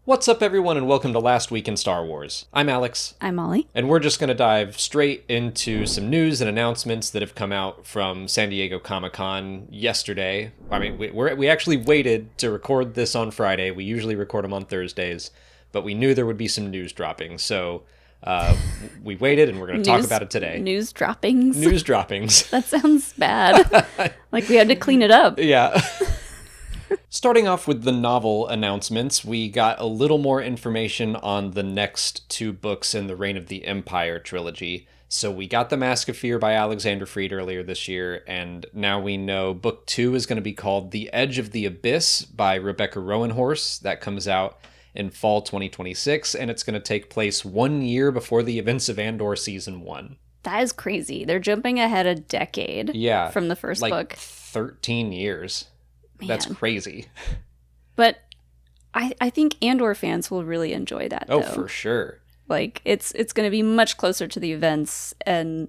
What's up, everyone, and welcome to Last Week in Star Wars. I'm Alex. I'm Molly. And we're just going to dive straight into some news and announcements that have come out from San Diego Comic-Con yesterday. I mean, we actually waited to record this on Friday. We usually record them on Thursdays, but we knew there would be some news dropping, so we waited, and we're going to talk about it today. News droppings? News droppings. That sounds bad. Like we had to clean it up. Yeah. Starting off with the novel announcements, we got a little more information on the next two books in the Reign of the Empire trilogy. So we got The Mask of Fear by Alexander Freed earlier this year, and now we know book 2 is going to be called The Edge of the Abyss by Rebecca Rowanhorse. That comes out in fall 2026, and it's going to take place 1 year before the events of Andor Season 1. That is crazy. They're jumping ahead a decade from the first book. 13 years. Man. That's crazy. But I think Andor fans will really enjoy that, though. Oh, for sure. Like, it's going to be much closer to the events, and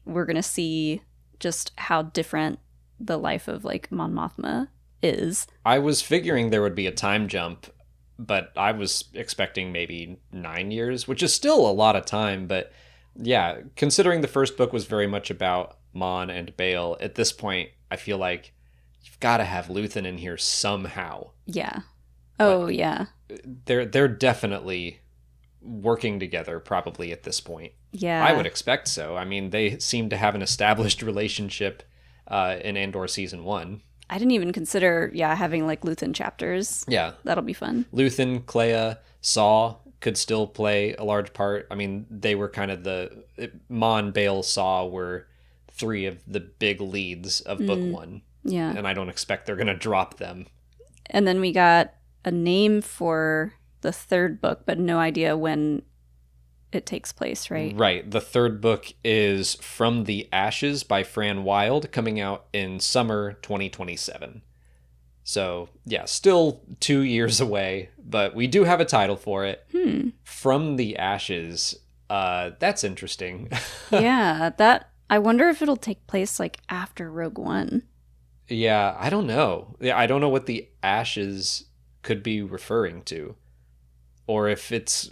we're going to see just how different the life of, like, Mon Mothma is. I was figuring there would be a time jump, but I was expecting maybe 9 years, which is still a lot of time. But, yeah, considering the first book was very much about Mon and Bail, at this point, I feel like you've got to have Luthen in here somehow. Yeah. Oh, yeah. They're definitely working together probably at this point. Yeah. I would expect so. I mean, they seem to have an established relationship in Andor Season 1. I didn't even consider, having, like, Luthen chapters. Yeah. That'll be fun. Luthen, Clea, Saw could still play a large part. I mean, they were kind of Mon, Bail, Saw were three of the big leads of Book 1. Yeah. And I don't expect they're going to drop them. And then we got a name for the third book, but no idea when it takes place, right? Right. The third book is From the Ashes by Fran Wilde, coming out in summer 2027. So, yeah, still 2 years away, but we do have a title for it. From the Ashes. That's interesting. Yeah, I wonder if it'll take place, like, after Rogue One. Yeah, I don't know. Yeah, I don't know what the ashes could be referring to. Or if it's...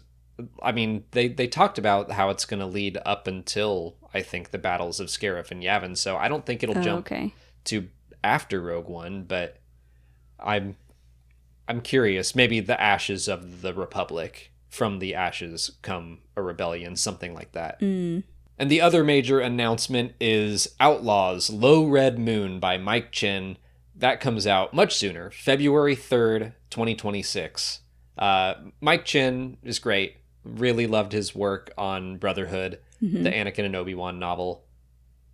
I mean, they talked about how it's going to lead up until, I think, the battles of Scarif and Yavin, so I don't think it'll jump to after Rogue One, but I'm curious. Maybe the ashes of the Republic. From the ashes come a rebellion, something like that. And the other major announcement is Outlaws Low Red Moon by Mike Chen. That comes out much sooner, February 3rd, 2026. Mike Chen is great. Really loved his work on Brotherhood, the Anakin and Obi-Wan novel.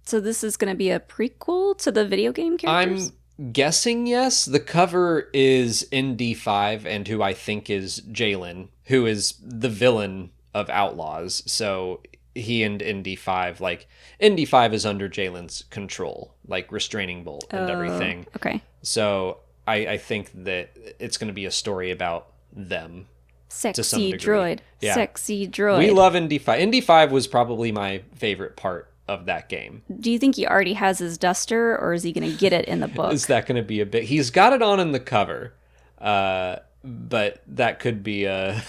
So this is going to be a prequel to the video game characters? I'm guessing yes. The cover is ND5, and who I think is Jalen, who is the villain of Outlaws. So... he and ND5, like, ND5 is under Jalen's control, like restraining bolt and everything. Okay. So I think that it's going to be a story about them. Sexy droid. Yeah. Sexy droid. We love ND5. ND5 was probably my favorite part of that game. Do you think he already has his duster, or is he going to get it in the book? Is that going to be a bit... He's got it on in the cover, but that could be a...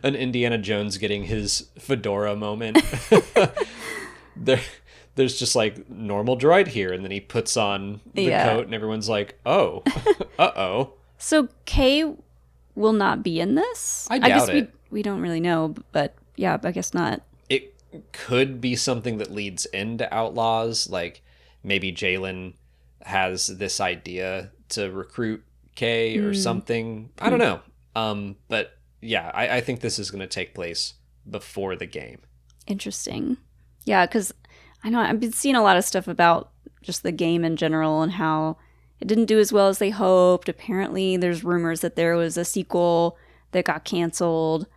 an Indiana Jones getting his fedora moment. There's just like normal droid here, and then he puts on the coat, and everyone's like, "Oh, uh-oh." So Kay will not be in this? I doubt it. We don't really know, but yeah, I guess not. It could be something that leads into Outlaws, like maybe Jalen has this idea to recruit Kay or something. I don't know. But yeah, I think this is going to take place before the game. Interesting. Yeah, because I know I've been seeing a lot of stuff about just the game in general and how it didn't do as well as they hoped. Apparently, there's rumors that there was a sequel that got canceled.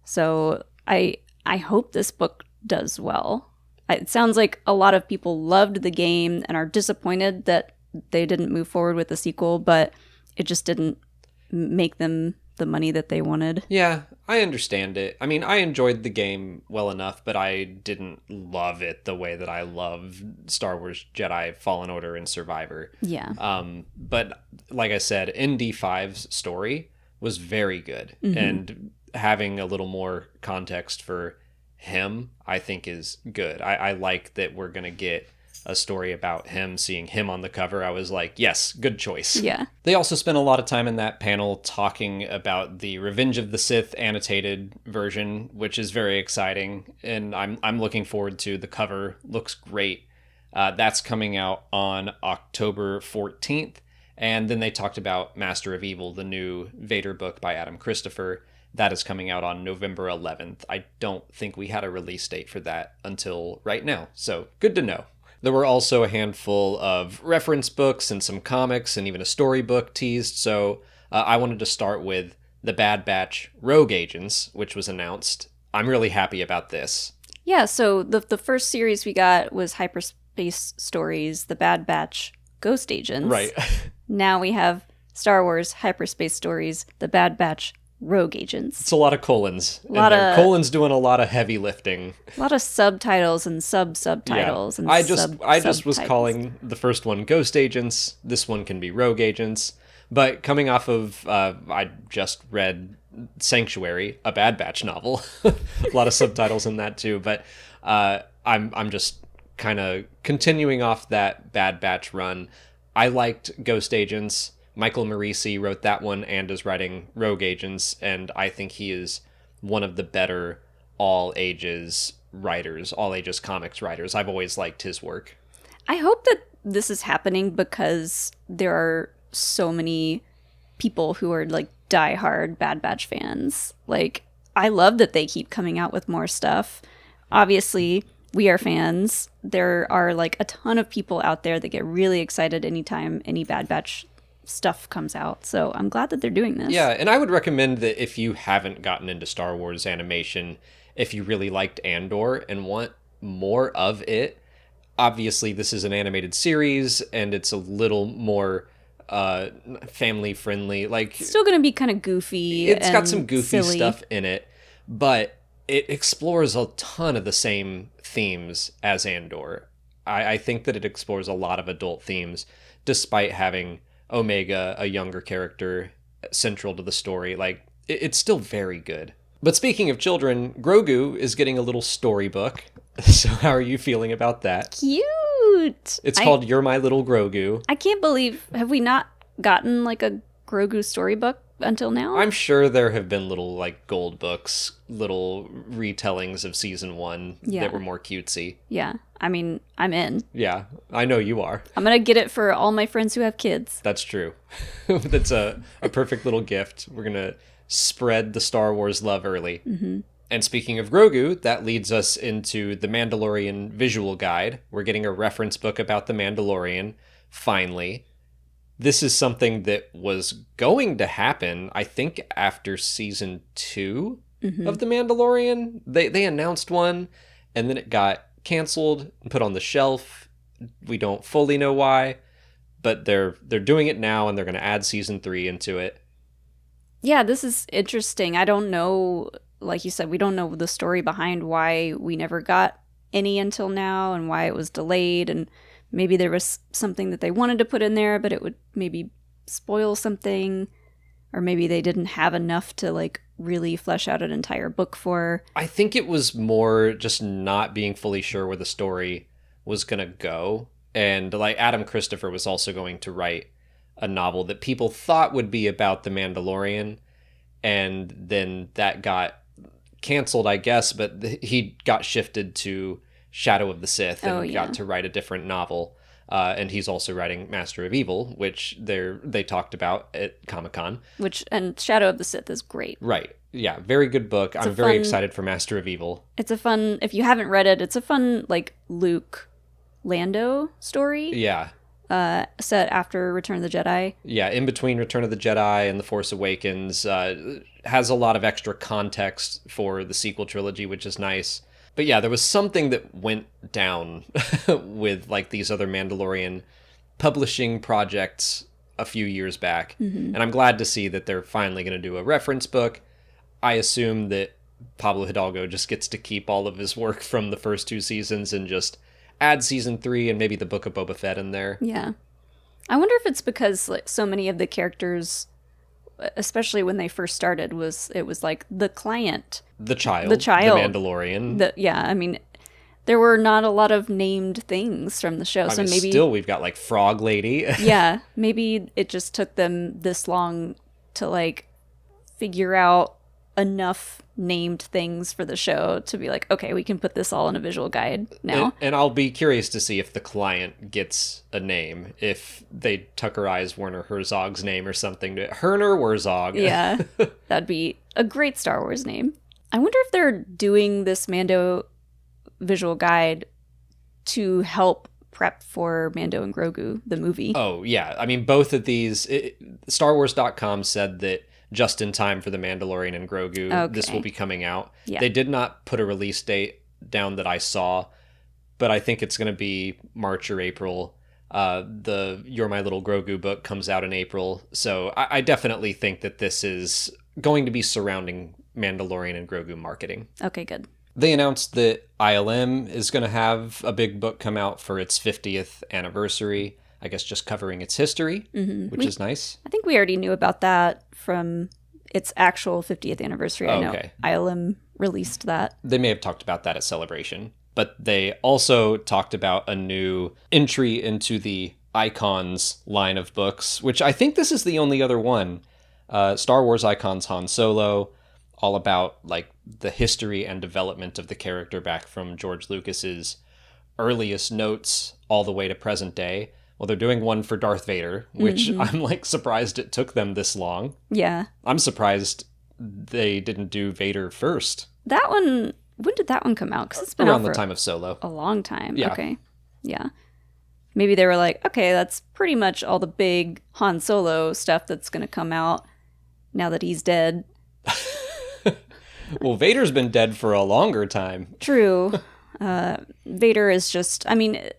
So I hope this book does well. It sounds like a lot of people loved the game and are disappointed that they didn't move forward with the sequel, but it just didn't make them the money that they wanted. Yeah, I understand it. I mean, I enjoyed the game well enough, but I didn't love it the way that I love Star Wars Jedi Fallen Order and Survivor. Yeah. But like I said, ND5's story was very good. Mm-hmm. And having a little more context for him, I think is good. I like that we're going to get a story about him, seeing him on the cover. I was like, yes, good choice. Yeah. They also spent a lot of time in that panel talking about the Revenge of the Sith annotated version, which is very exciting. And I'm looking forward to. The cover looks great. That's coming out on October 14th. And then they talked about Master of Evil, the new Vader book by Adam Christopher. That is coming out on November 11th. I don't think we had a release date for that until right now. So good to know. There were also a handful of reference books and some comics and even a storybook teased. So I wanted to start with The Bad Batch Rogue Agents, which was announced. I'm really happy about this. Yeah, so the first series we got was Hyperspace Stories, The Bad Batch Ghost Agents. Right. Now we have Star Wars Hyperspace Stories, The Bad Batch Rogue Agents. It's a lot of colons. Colon's doing a lot of heavy lifting. A lot of subtitles and subtitles. Yeah. I just was calling the first one Ghost Agents. This one can be Rogue Agents. But coming off of, I just read Sanctuary, a Bad Batch novel. A lot of subtitles in that too. But I'm just kind of continuing off that Bad Batch run. I liked Ghost Agents. Michael Marisi wrote that one and is writing Rogue Agents, and I think he is one of the better all-ages writers, all-ages comics writers. I've always liked his work. I hope that this is happening because there are so many people who are like diehard Bad Batch fans. Like, I love that they keep coming out with more stuff. Obviously, we are fans. There are like a ton of people out there that get really excited anytime any Bad Batch stuff comes out. So I'm glad that they're doing this. Yeah, and I would recommend that if you haven't gotten into Star Wars animation, if you really liked Andor and want more of it, obviously this is an animated series and it's a little more family friendly. Like, it's still going to be kind of goofy. It's got some goofy silly stuff in it, but it explores a ton of the same themes as Andor. I think that it explores a lot of adult themes despite having Omega, a younger character, central to the story. Like, it's still very good. But speaking of children, Grogu is getting a little storybook. So how are you feeling about that? Cute. It's called You're My Little Grogu. I can't believe, have we not gotten like a Grogu storybook until now? I'm sure there have been little like gold books, little retellings of season 1 that were more cutesy. Yeah. I mean, I'm in. Yeah, I know you are. I'm going to get it for all my friends who have kids. That's true. That's a perfect little gift. We're going to spread the Star Wars love early. Mm-hmm. And speaking of Grogu, that leads us into the Mandalorian visual guide. We're getting a reference book about the Mandalorian, finally. This is something that was going to happen, I think, after season 2 of The Mandalorian. They announced one, and then it got canceled and put on the shelf. We don't fully know why, but they're doing it now, and they're going to add season 3 into it. Yeah, this is interesting. I don't know, like you said, we don't know the story behind why we never got any until now and why it was delayed, and maybe there was something that they wanted to put in there, but it would maybe spoil something, or maybe they didn't have enough to like really flesh out an entire book for. I think it was more just not being fully sure where the story was going to go. And like Adam Christopher was also going to write a novel that people thought would be about the Mandalorian. And then that got canceled, I guess, but he got shifted to Shadow of the Sith and got to write a different novel. And he's also writing Master of Evil, which they talked about at Comic-Con. And Shadow of the Sith is great. Right. Yeah, very good book. I'm very excited for Master of Evil. It's a fun, if you haven't read it, it's a fun, like, Luke Lando story. Yeah. Set after Return of the Jedi. Yeah, in between Return of the Jedi and The Force Awakens. Has a lot of extra context for the sequel trilogy, which is nice. But yeah, there was something that went down with like these other Mandalorian publishing projects a few years back. Mm-hmm. And I'm glad to see that they're finally going to do a reference book. I assume that Pablo Hidalgo just gets to keep all of his work from the first 2 seasons and just add season 3 and maybe the Book of Boba Fett in there. Yeah. I wonder if it's because like so many of the characters especially when they first started, it was like the client, The child. the child, The Mandalorian. I mean, there were not a lot of named things from the show, so maybe still we've got like Frog Lady. yeah, maybe it just took them this long to like figure out enough named things for the show to be like, okay, we can put this all in a visual guide now. And I'll be curious to see if the client gets a name, if they Tuckerize Werner Herzog's name or something to Herner Herzog. Yeah, that'd be a great Star Wars name. I wonder if they're doing this Mando visual guide to help prep for Mando and Grogu, the movie. Oh, yeah. I mean, both of these, StarWars.com said that just in time for The Mandalorian and Grogu, this will be coming out. Yeah. They did not put a release date down that I saw, but I think it's going to be March or April. The You're My Little Grogu book comes out in April, so I definitely think that this is going to be surrounding Mandalorian and Grogu marketing. Okay, good. They announced that ILM is going to have a big book come out for its 50th anniversary. I guess just covering its history, which is nice. I think we already knew about that from its actual 50th anniversary. I know ILM released that. They may have talked about that at Celebration. But they also talked about a new entry into the Icons line of books, which I think this is the only other one. Star Wars Icons Han Solo, all about like the history and development of the character back from George Lucas's earliest notes all the way to present day. Well, they're doing one for Darth Vader, which I'm like surprised it took them this long. Yeah. I'm surprised they didn't do Vader first. That one, when did that one come out? Because it's been around out for the time of Solo. a long time. Yeah. Okay. Yeah. Maybe they were like, okay, that's pretty much all the big Han Solo stuff that's going to come out now that he's dead. Well, Vader's been dead for a longer time. True. Vader is just, I mean,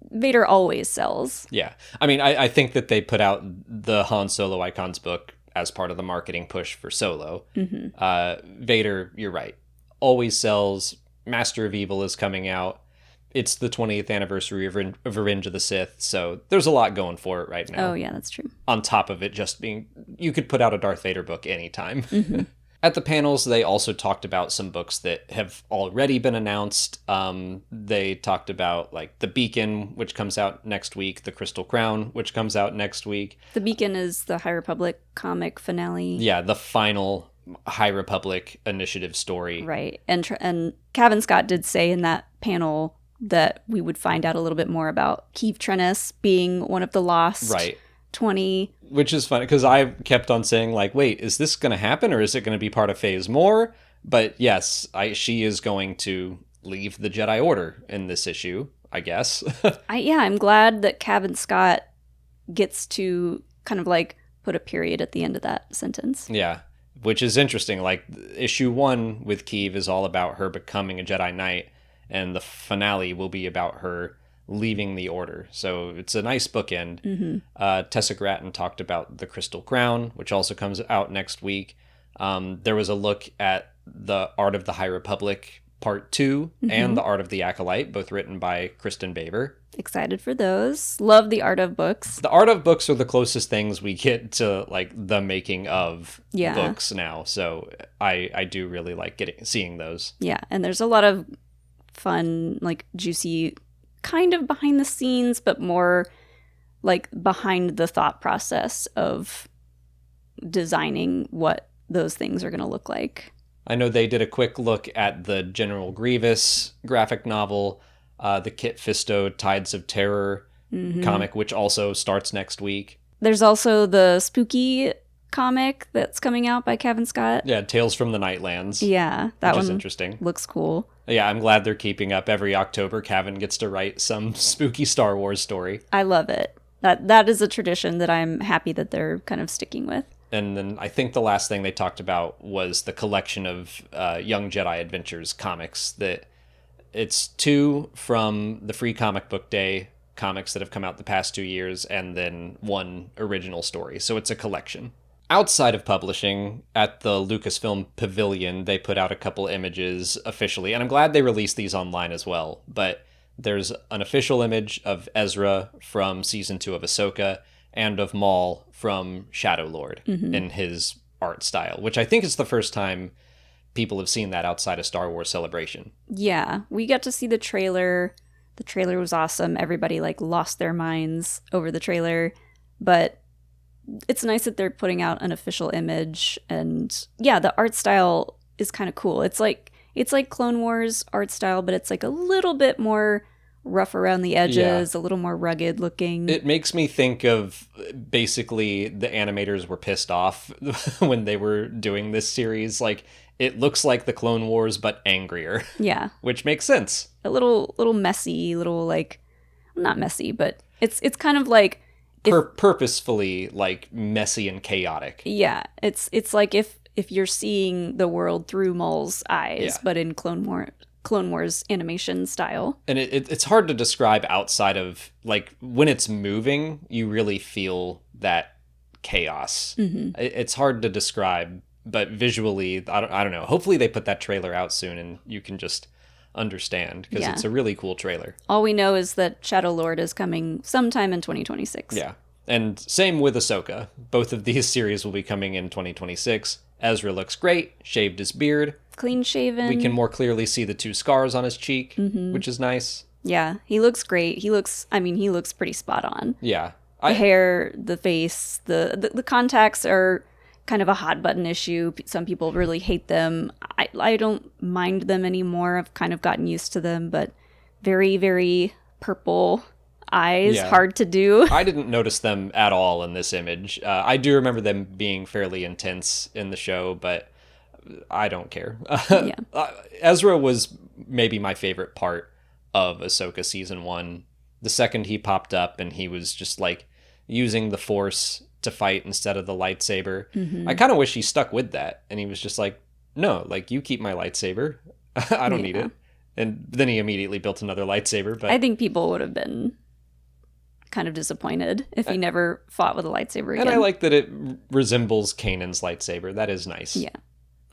Vader always sells. Yeah. I mean, I think that they put out the Han Solo Icons book as part of the marketing push for Solo. Vader, you're right, always sells. Master of Evil is coming out. It's the 20th anniversary of Revenge of the Sith, so there's a lot going for it right now. Oh, yeah, that's true. On top of it just being, you could put out a Darth Vader book anytime. At the panels, they also talked about some books that have already been announced. They talked about like The Beacon, which comes out next week, The Crystal Crown, which comes out next week. The Beacon is the High Republic comic finale. Yeah, the final High Republic initiative story. Right. And Kevin Scott did say in that panel that we would find out a little bit more about Keeve Trennis being one of the lost 20. Which is funny, because I kept on saying, like, wait, is this going to happen, or is it going to be part of Phase More? But yes, she is going to leave the Jedi Order in this issue, I guess. I'm glad that Kevin Scott gets to kind of like put a period at the end of that sentence. Yeah, which is interesting. Like, issue 1 with Keeve is all about her becoming a Jedi Knight, and the finale will be about her leaving the Order. So it's a nice bookend. Tessa Gratton talked about The Crystal Crown, which also comes out next week. There was a look at The Art of the High Republic Part 2 and The Art of the Acolyte, both written by Kristen Baver. Excited for those. Love the Art of books. The Art of books are the closest things we get to like the making of books now. So I do really like seeing those. Yeah, and there's a lot of fun, like juicy kind of behind the scenes, but more like behind the thought process of designing what those things are going to look like. I know they did a quick look at the General Grievous graphic novel, the Kit Fisto Tides of Terror comic, which also starts next week. There's also the Spooky comic that's coming out by Kevin Scott. Yeah, Tales from the Nightlands. Yeah, that one is interesting. Looks cool. Yeah, I'm glad they're keeping up. Every October, Kevin gets to write some spooky Star Wars story. I love it. That is a tradition that I'm happy that they're kind of sticking with. And then I think the last thing they talked about was the collection of Young Jedi Adventures comics. That it's 2 from the Free Comic Book Day comics that have come out the past 2 years, and then 1 original story. So it's a collection. Outside of publishing, at the Lucasfilm Pavilion, they put out a couple images officially, and I'm glad they released these online as well. But there's an official image of Ezra from Season 2 of Ahsoka, and of Maul from Shadow Lord in his art style, which I think is the first time people have seen that outside of Star Wars Celebration. Yeah, we got to see the trailer. The trailer was awesome. Everybody like lost their minds over the trailer, but it's nice that they're putting out an official image. And yeah, the art style is kind of cool. It's like Clone Wars art style, but it's like a little bit more rough around the edges, a little more rugged looking. It makes me think of basically the animators were pissed off when they were doing this series. Like, it looks like the Clone Wars, but angrier. Yeah. Which makes sense. A little messy, like, not messy, but it's kind of like... purposefully, like, messy and chaotic. Yeah. It's like if you're seeing the world through Maul's eyes, but in Clone Wars animation style. And it's hard to describe outside of, like, when it's moving, you really feel that chaos. It's hard to describe, but visually, I don't know. Hopefully they put that trailer out soon and you can just understand, because it's a really cool trailer. All we know is that Shadow Lord is coming sometime in 2026. Yeah. And same with Ahsoka. Both of these series will be coming in 2026. Ezra looks great, shaved his beard. Clean shaven. We can more clearly see the 2 scars on his cheek, which is nice. Yeah, he looks great. He looks pretty spot on. Yeah. The hair, the face, the contacts are kind of a hot button issue. Some people really hate them. I don't mind them anymore. I've kind of gotten used to them, but very, very purple eyes, hard to do. I didn't notice them at all in this image. I do remember them being fairly intense in the show, but I don't care. Ezra was maybe my favorite part of Ahsoka season 1. The second he popped up and he was just like using the Force to fight instead of the lightsaber. I kind of wish he stuck with that and he was just like, no, like, you keep my lightsaber. I don't need it. And then he immediately built another lightsaber. But I think people would have been kind of disappointed if he never fought with a lightsaber again. And I like that it resembles Kanan's lightsaber. That is nice. Yeah.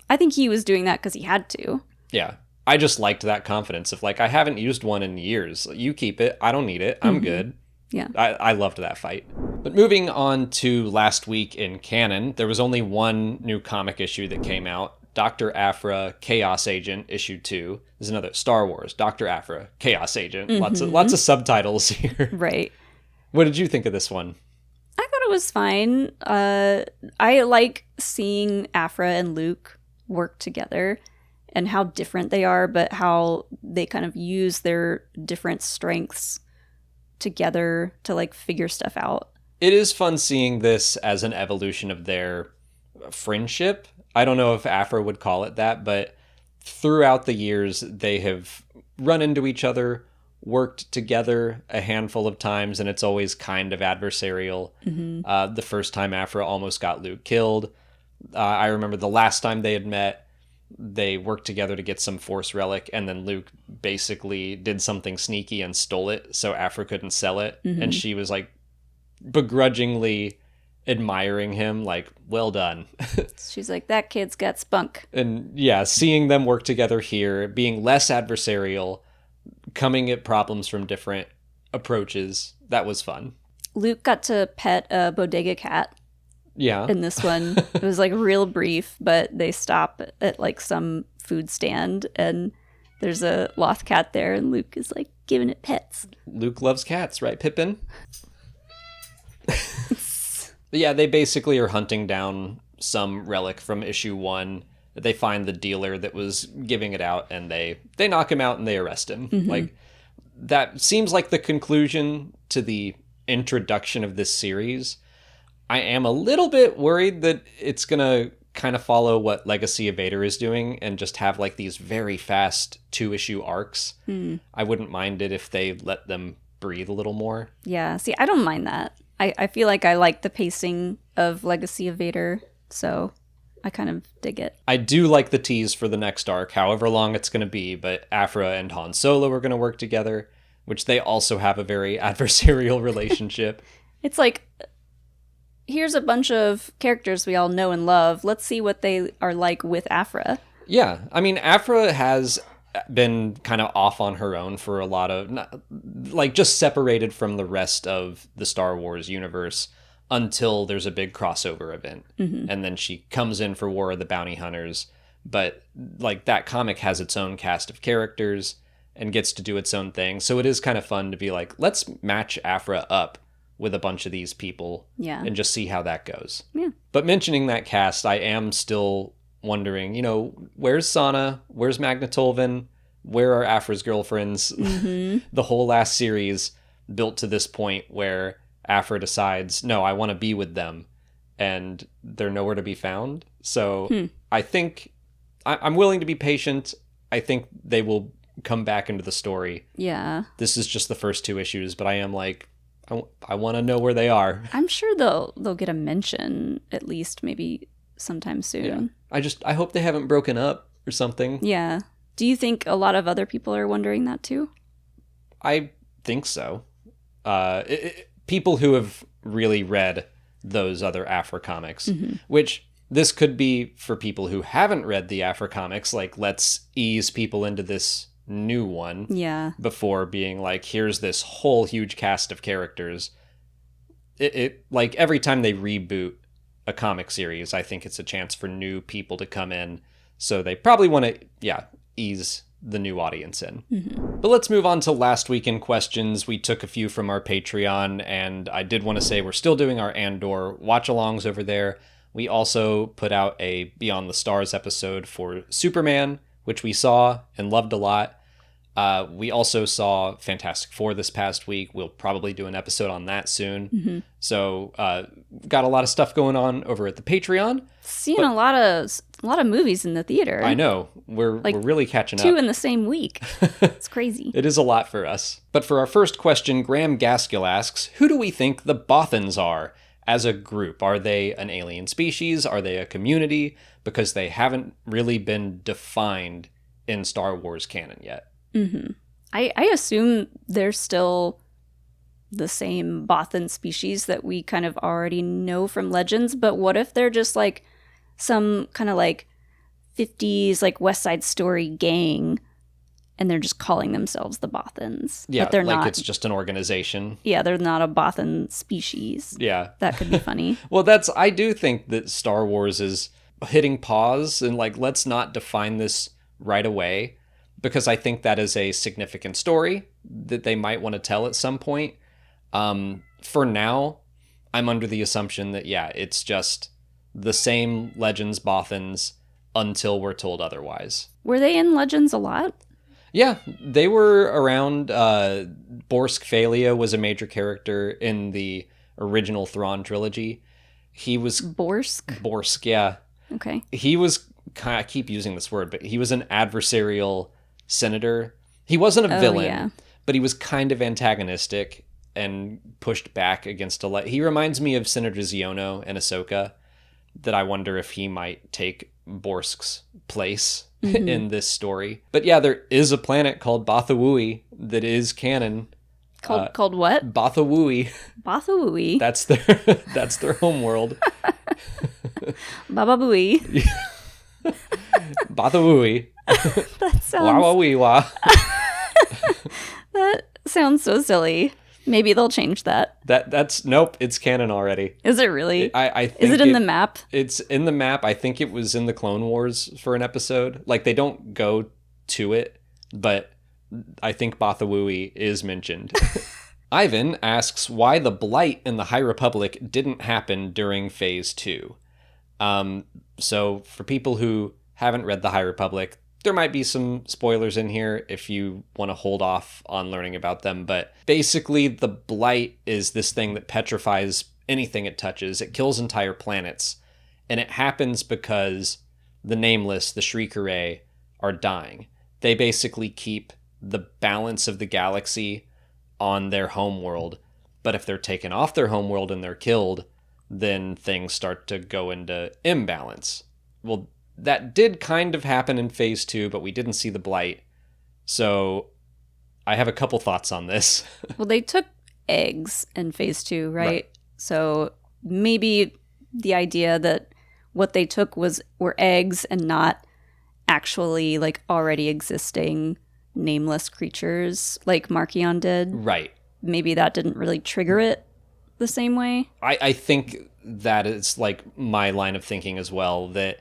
I think he was doing that because he had to. Yeah. I just liked that confidence of, like, I haven't used one in years. You keep it. I don't need it. I'm good. Yeah. I loved that fight. But moving on to last week in canon, there was only one new comic issue that came out. Dr. Aphra, Chaos Agent, issue 2. There's another Star Wars, Dr. Aphra, Chaos Agent. Lots of subtitles here. Right. What did you think of this one? I thought it was fine. I like seeing Aphra and Luke work together and how different they are, but how they kind of use their different strengths together to, like, figure stuff out. It is fun seeing this as an evolution of their friendship. I don't know if Aphra would call it that, but throughout the years, they have run into each other, worked together a handful of times, and it's always kind of adversarial. The first time Aphra almost got Luke killed. I remember the last time they had met, they worked together to get some Force relic, and then Luke basically did something sneaky and stole it, so Aphra couldn't sell it. And she was, like, begrudgingly admiring him, like, well done. She's like, that kid's got spunk. And yeah, seeing them work together here, being less adversarial, coming at problems from different approaches, that was fun. Luke got to pet a bodega cat. Yeah. In this one. It was, like, real brief, but they stop at, like, some food stand and there's a loth cat there and Luke is, like, giving it pets. Luke loves cats, right, Pippin? Yeah, they basically are hunting down some relic from issue 1. They find the dealer that was giving it out and they knock him out and they arrest him. Like, that seems like the conclusion to the introduction of this series. I am a little bit worried that it's going to kind of follow what Legacy of Vader is doing and just have, like, these very fast 2-issue arcs. I wouldn't mind it if they let them breathe a little more. Yeah, see, I don't mind that. I feel like I like the pacing of Legacy of Vader, so I kind of dig it. I do like the tease for the next arc, however long it's going to be, but Aphra and Han Solo are going to work together, which they also have a very adversarial relationship. It's like, here's a bunch of characters we all know and love. Let's see what they are like with Aphra. Yeah, I mean, Aphra has been kind of off on her own for a lot of, like, just separated from the rest of the Star Wars universe until there's a big crossover event. And then she comes in for War of the Bounty Hunters. But like that comic has its own cast of characters and gets to do its own thing. So it is kind of fun to be like, let's match Aphra up with a bunch of these people and just see how that goes. Yeah. But mentioning that cast, I am still wondering, where's Sana? Where's Magnatolvin? Where are Aphra's girlfriends? The whole last series built to this point where Aphra decides, no, I want to be with them, and they're nowhere to be found. So I think I'm willing to be patient. I think they will come back into the story. Yeah. This is just the first 2 issues, but I am like, I want to know where they are. I'm sure they'll get a mention at least maybe sometime soon. Yeah. I hope they haven't broken up or something. Yeah. Do you think a lot of other people are wondering that too? I think so. People who have really read those other Aphra comics, which this could be for people who haven't read the Aphra comics, like let's ease people into this new one before being like, here's this whole huge cast of characters. It like every time they reboot a comic series, I think it's a chance for new people to come in. So they probably want to, ease the new audience in. But let's move on to last week in questions. We took a few from our Patreon, and I did want to say we're still doing our Andor watch-alongs over there. We also put out a Beyond the Stars episode for Superman, which we saw and loved a lot. We also saw Fantastic Four this past week. We'll probably do an episode on that soon. So got a lot of stuff going on over at the Patreon. Seeing a lot of movies in the theater. I know. We're really catching up. 2 in the same week. It's crazy. It is a lot for us. But for our first question, Graham Gaskill asks, who do we think the Bothans are as a group? Are they an alien species? Are they a community? Because they haven't really been defined in Star Wars canon yet. I assume they're still the same Bothan species that we kind of already know from Legends, but what if they're just like some kind of like 50s like West Side Story gang and they're just calling themselves the Bothans? Yeah, but they're like not, it's just an organization. Yeah, they're not a Bothan species. Yeah. That could be funny. Well, I do think that Star Wars is hitting pause and like, let's not define this right away, because I think that is a significant story that they might want to tell at some point. For now, I'm under the assumption that, it's just the same Legends Bothans until we're told otherwise. Were they in Legends a lot? Yeah, they were around. Borsk Phalia was a major character in the original Thrawn trilogy. He was... Borsk, yeah. Okay. He was, I keep using this word, but he was an adversarial senator. He wasn't a villain, but he was kind of antagonistic and pushed back against he reminds me of Senator Ziono and Ahsoka, that I wonder if he might take Borsk's place in this story. But yeah, there is a planet called Bothawui that is canon. Called what? Bothawui. Bothawui. That's their home world. Baba Booey. Bothawui. That sounds... Wah-wah-wee-wah. That sounds so silly. Maybe they'll change that. That's nope, it's canon already. Is it really? I think is it in the map? It's in the map. I think it was in the Clone Wars for an episode. Like, they don't go to it, but I think Bothawui is mentioned. Ivan asks why the Blight in the High Republic didn't happen during Phase 2. So for people who haven't read the High Republic, there might be some spoilers in here if you want to hold off on learning about them. But basically, the Blight is this thing that petrifies anything it touches. It kills entire planets. And it happens because the Nameless, the Shrieker, are dying. They basically keep the balance of the galaxy on their homeworld. But if they're taken off their homeworld and they're killed, then things start to go into imbalance. Well, that did kind of happen in Phase 2, but we didn't see the Blight. So I have a couple thoughts on this. Well, they took eggs in Phase 2, right? So maybe the idea that what they took were eggs and not actually like already existing nameless creatures like Markion did. Right. Maybe that didn't really trigger it. the same way? I think that is like my line of thinking as well, that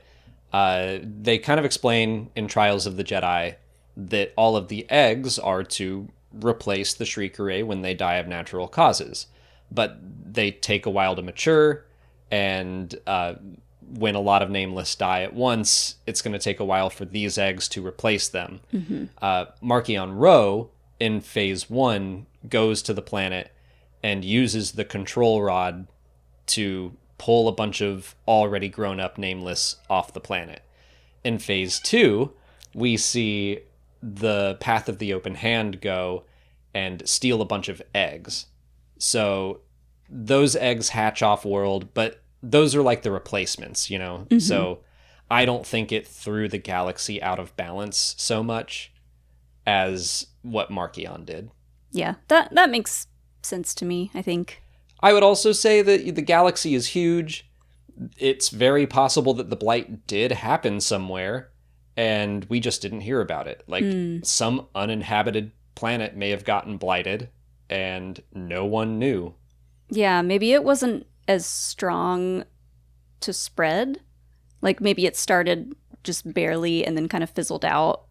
they kind of explain in Trials of the Jedi that all of the eggs are to replace the Shrieker when they die of natural causes. But they take a while to mature, and when a lot of Nameless die at once, it's going to take a while for these eggs to replace them. Marchion Ro, in Phase 1, goes to the planet and uses the control rod to pull a bunch of already grown-up Nameless off the planet. In Phase 2, we see the Path of the Open Hand go and steal a bunch of eggs. So those eggs hatch off-world, but those are like the replacements, you know? So I don't think it threw the galaxy out of balance so much as what Marchion did. Yeah, that makes sense to me, I think. I would also say that the galaxy is huge. It's very possible that the blight did happen somewhere, and we just didn't hear about it. Like, some uninhabited planet may have gotten blighted, and no one knew. Yeah, maybe it wasn't as strong to spread. Like, maybe it started just barely and then kind of fizzled out.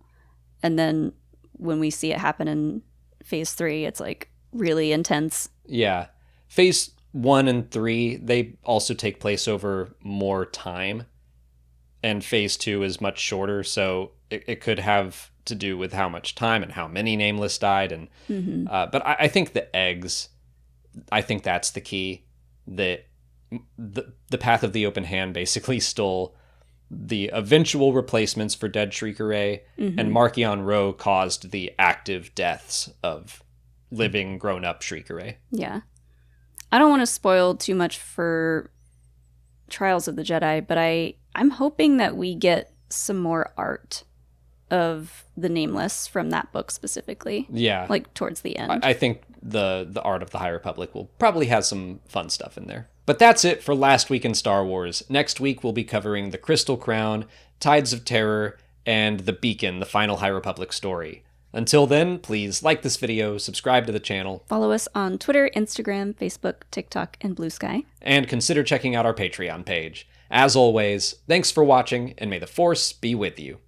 And then when we see it happen in Phase 3, it's, like, really intense. Yeah. Phase 1 and 3, they also take place over more time. And Phase 2 is much shorter, so it could have to do with how much time and how many Nameless died. And but I think the eggs, I think that's the key. That the Path of the Open Hand basically stole the eventual replacements for dead Shrieker, and Marchion Ro caused the active deaths of living grown-up Shrieker. Yeah. I don't want to spoil too much for Trials of the Jedi, but I'm hoping that we get some more art of the Nameless from that book specifically. Yeah. Like towards the end. I think the art of the High Republic will probably have some fun stuff in there. But that's it for Last Week in Star Wars. Next week we'll be covering the Crystal Crown, Tides of Terror, and The Beacon, the final High Republic story. Until then, please like this video, subscribe to the channel. Follow us on Twitter, Instagram, Facebook, TikTok, and Blue Sky. And consider checking out our Patreon page. As always, thanks for watching, and may the Force be with you.